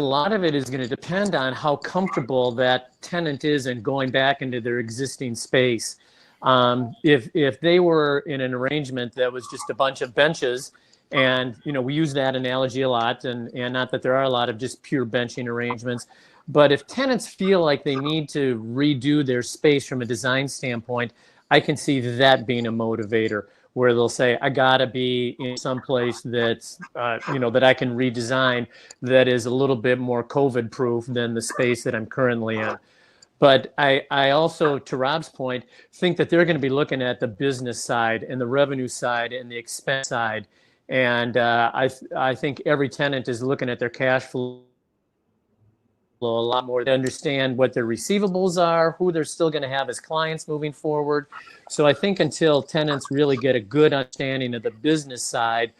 lot of it is going to depend on how comfortable that tenant is in going back into their existing space. If they were in an arrangement that was just a bunch of benches, and we use that analogy a lot, and not that there are a lot of just pure benching arrangements, but if tenants feel like they need to redo their space from a design standpoint, I can see that being a motivator. where they'll say, I gotta be in some place that's, that I can redesign that is a little bit more COVID proof than the space that I'm currently in. But I also, to Rob's point, think that they're going to be looking at the business side and the revenue side and the expense side. And I think every tenant is looking at their cash flow a lot more to understand what their receivables are, who they're still going to have as clients moving forward. So I think until tenants really get a good understanding of the business side,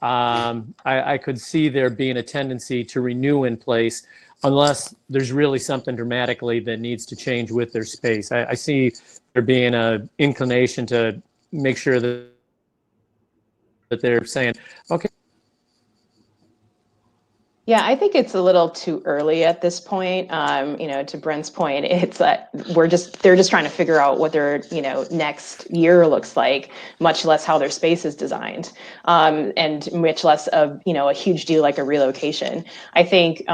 I could see there being a tendency to renew in place unless there's really something dramatically that needs to change with their space. I see there being an inclination to make sure that they're saying, okay. Yeah, I think it's a little too early at this point. To Brent's point, it's that they're just trying to figure out what their, next year looks like, much less how their space is designed, and much less of, a huge deal like a relocation. I think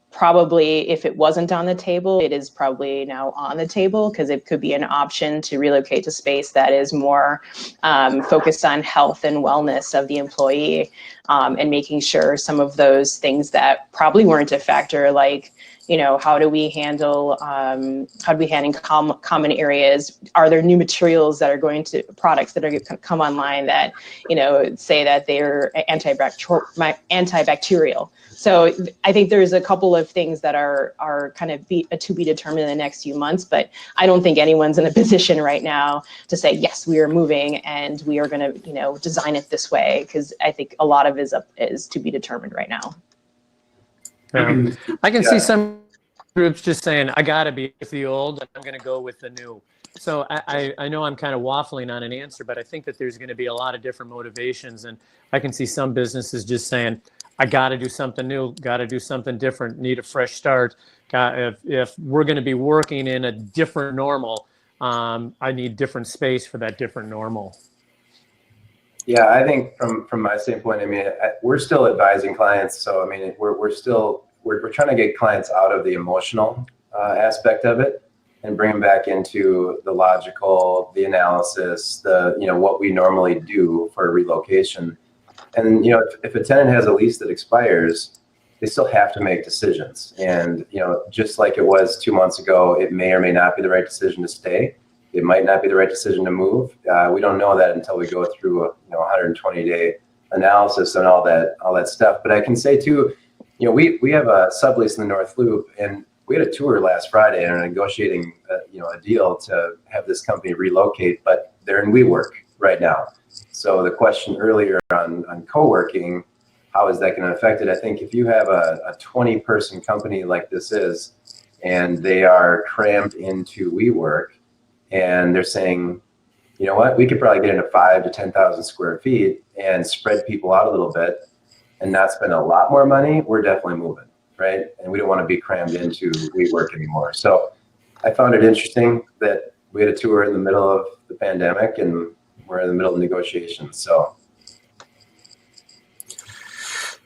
probably if it wasn't on the table, it is probably now on the table because it could be an option to relocate to space that is more focused on health and wellness of the employee, and making sure some of those things that probably weren't a factor, like, how do we handle common areas? Are there new materials that are products that are going to come online that, say that they're antibacterial? So I think there's a couple of things that are kind of to be determined in the next few months, but I don't think anyone's in a position right now to say, yes, we are moving and we are going to, design it this way, because I think a lot of it is to be determined right now. I can see some groups just saying, I got to be with the old and I'm going to go with the new. So I know I'm kind of waffling on an answer, but I think that there's going to be a lot of different motivations. And I can see some businesses just saying, I got to do something new, got to do something different, need a fresh start. If we're going to be working in a different normal, I need different space for that different normal. Yeah, I think from my standpoint, we're still advising clients. So, we're trying to get clients out of the emotional aspect of it and bring them back into the logical, the analysis, what we normally do for a relocation. And, if a tenant has a lease that expires, they still have to make decisions. And, just like it was 2 months ago, it may or may not be the right decision to stay. It might not be the right decision to move. We don't know that until we go through a 120-day analysis and all that stuff. But I can say too, we have a sublease in the North Loop, and we had a tour last Friday and are negotiating a deal to have this company relocate, but they're in WeWork right now. So the question earlier on co-working, how is that going to affect it? I think if you have a 20-person company like this is, and they are crammed into WeWork, and they're saying, you know what, we could probably get into 5,000 to 10,000 square feet and spread people out a little bit and not spend a lot more money, we're definitely moving, right? And we don't want to be crammed into WeWork anymore. So I found it interesting that we had a tour in the middle of the pandemic and we're in the middle of negotiations. So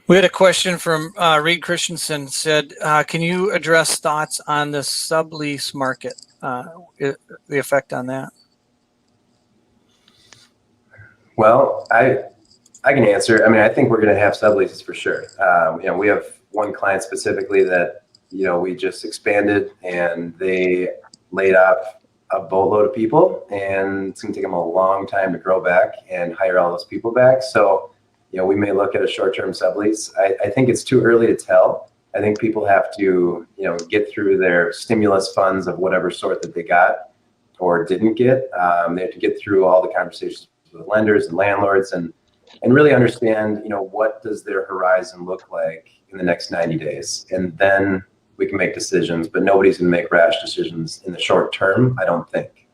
we had a question from Reed Christensen, said, can you address thoughts on the sublease market, the effect on that? Well, I can answer. I think we're going to have subleases for sure. We have one client specifically that, we just expanded and they laid off a boatload of people, and it's going to take them a long time to grow back and hire all those people back. So, we may look at a short-term sublease. I think it's too early to tell. I think people have to, get through their stimulus funds of whatever sort that they got or didn't get. They have to get through all the conversations with lenders and landlords and really understand, what does their horizon look like in the next 90 days. And then we can make decisions, but nobody's going to make rash decisions in the short term, I don't think.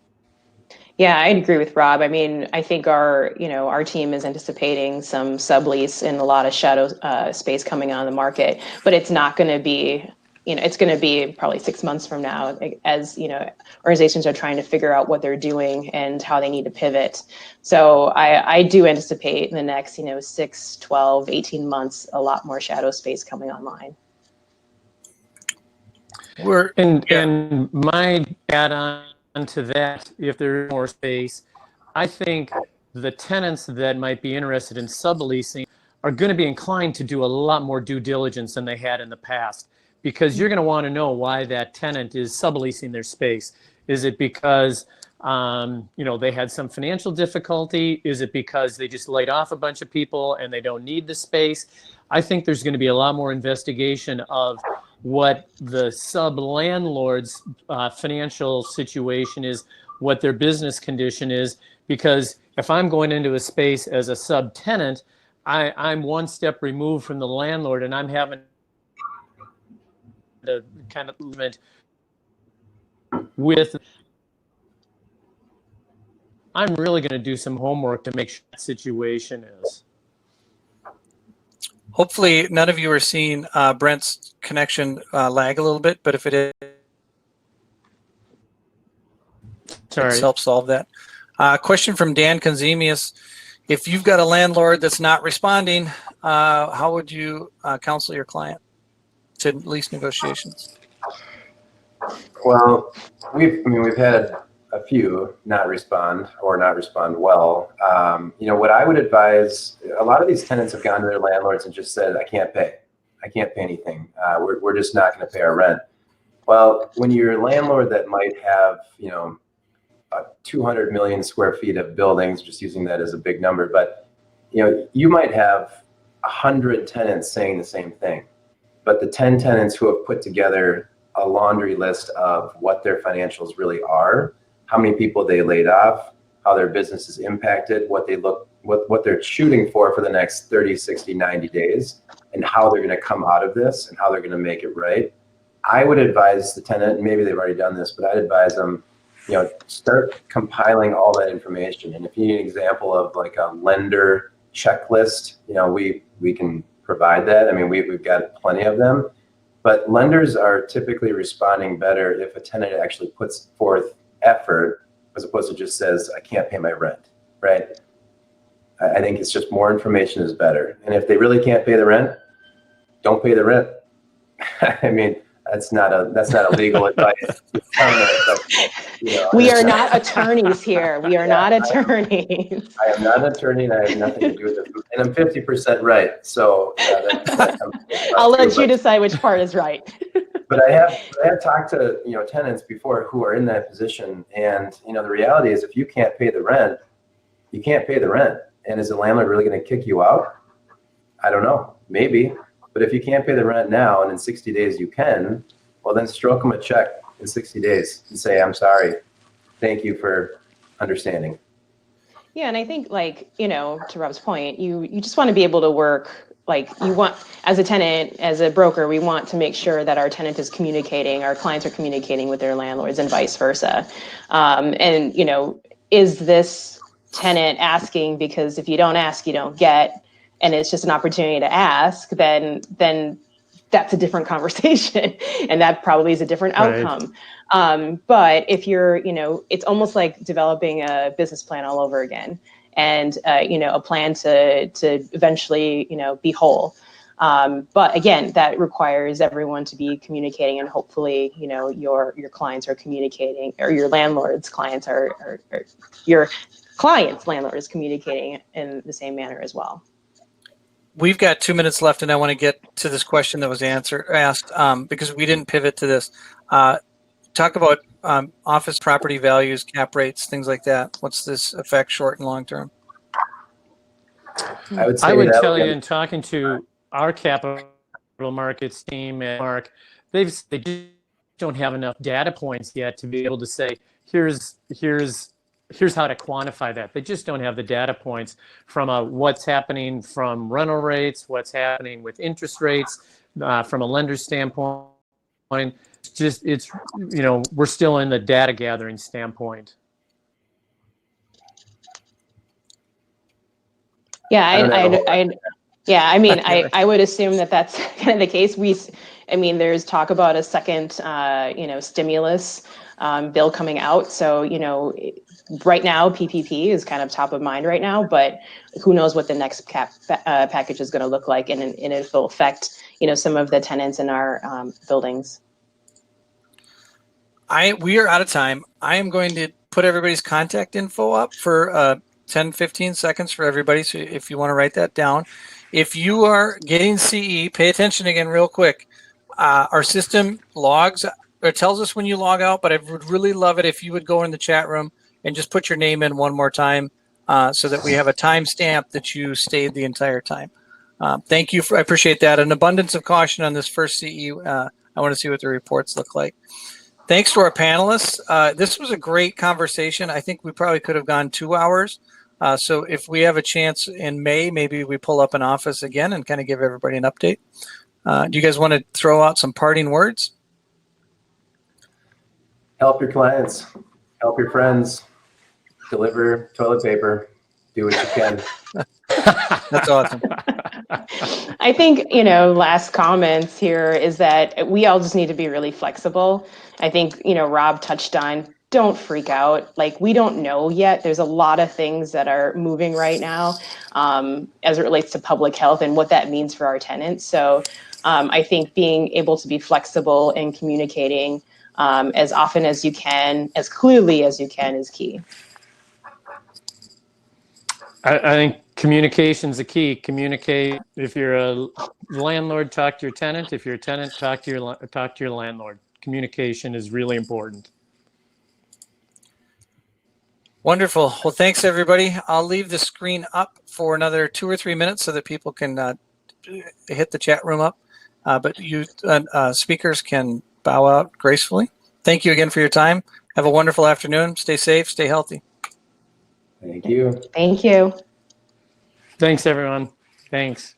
Yeah, I'd agree with Rob. I think our team is anticipating some sublease and a lot of shadow space coming on the market, but it's not going to be, it's going to be probably 6 months from now, as, organizations are trying to figure out what they're doing and how they need to pivot. So I do anticipate in the next, 6, 12, 18 months, a lot more shadow space coming online. And my add-on to that, if there's more space, I think the tenants that might be interested in subleasing are going to be inclined to do a lot more due diligence than they had in the past, because you're going to want to know why that tenant is subleasing their space. Is it because they had some financial difficulty? Is it because they just laid off a bunch of people and they don't need the space? I think there's going to be a lot more investigation of what the sub-landlord's financial situation is, what their business condition is, because if I'm going into a space as a sub-tenant, I'm one step removed from the landlord, and I'm having to kind of limit with. I'm really going to do some homework to make sure that situation is. Hopefully, none of you are seeing Brent's connection lag a little bit, but if it is, let's help solve that. Question from Dan Konzemius. If you've got a landlord that's not responding, how would you counsel your client to lease negotiations? Well, we've had a few not respond or not respond well. What I would advise, a lot of these tenants have gone to their landlords and just said, I can't pay anything. We're just not going to pay our rent. Well, when you're a landlord that might have, 200 million square feet of buildings, just using that as a big number, but you might have 100 tenants saying the same thing, but the 10 tenants who have put together a laundry list of what their financials really are, how many people they laid off, how their business is impacted, what they're shooting for the next 30, 60, 90 days, and how they're going to come out of this and how they're going to make it right. I would advise the tenant, maybe they've already done this, but I'd advise them, start compiling all that information. And if you need an example of like a lender checklist, we can provide that. I mean, we've got plenty of them, but lenders are typically responding better if a tenant actually puts forth effort as opposed to just says, I can't pay my rent, right? I think it's just more information is better. And if they really can't pay the rent, don't pay the rent. I mean, that's not a legal advice. We are not attorneys here. We are not attorneys. I am not an attorney, and I have nothing to do with it. And I'm 50% right. So I'll let you decide which part is right. But I have talked to tenants before who are in that position, and the reality is if you can't pay the rent, you can't pay the rent. And is the landlord really going to kick you out? I don't know, maybe. But if you can't pay the rent now and in 60 days you can, well then stroke them a check in 60 days and say, I'm sorry. Thank you for understanding. Yeah, and I think to Rob's point, you just want to be able to work, you want, as a tenant, as a broker, we want to make sure that our tenant is communicating, our clients are communicating with their landlords and vice versa. Is this tenant asking because if you don't ask, you don't get, and it's just an opportunity to ask, then that's a different conversation, and that probably is a different outcome. Right. But if you're, it's almost like developing a business plan all over again, and a plan to eventually, be whole. But again, that requires everyone to be communicating, and hopefully, your clients are communicating, or your landlord's clients are your client's landlord is communicating in the same manner as well. We've got 2 minutes left, and I want to get to this question that was asked because we didn't pivot to this. Talk about office property values, cap rates, things like that. What's this affect short and long term? I would tell you, in talking to our capital markets team at Newmark, they just don't have enough data points yet to be able to say, here's how to quantify that. They just don't have the data points from what's happening from rental rates, what's happening with interest rates, from a lender standpoint. We're still in the data gathering standpoint. Yeah, I would assume that that's kind of the case. There's talk about a second, stimulus bill coming out. So, right now, PPP is kind of top of mind right now, but who knows what the next package is going to look like, and it will affect, some of the tenants in our buildings. We are out of time. I am going to put everybody's contact info up for 10, 15 seconds for everybody. So if you want to write that down, if you are getting CE, pay attention again real quick. Our system logs or tells us when you log out, but I would really love it if you would go in the chat room and just put your name in one more time so that we have a timestamp that you stayed the entire time. Thank you. I appreciate that. An abundance of caution on this first CE. I want to see what the reports look like. Thanks to our panelists. This was a great conversation. I think we probably could have gone 2 hours. So if we have a chance in May, maybe we pull up an office again and kind of give everybody an update. Do you guys want to throw out some parting words? Help your clients, help your friends, deliver toilet paper, do what you can. That's awesome. I think, you know, last comments here is that we all just need to be really flexible. I think, you know, Rob touched on, don't freak out. Like, we don't know yet. There's a lot of things that are moving right now as it relates to public health and what that means for our tenants. So I think being able to be flexible and communicating as often as you can, as clearly as you can, is key. I think communication's the key. Communicate. If you're a landlord, talk to your tenant. If you're a tenant, talk to your landlord. Communication is really important. Wonderful. Well, thanks everybody. I'll leave the screen up for another 2 or 3 minutes so that people can hit the chat room up. But you speakers can bow out gracefully. Thank you again for your time. Have a wonderful afternoon. Stay safe, stay healthy. Thank you. Thank you. Thanks, everyone. Thanks.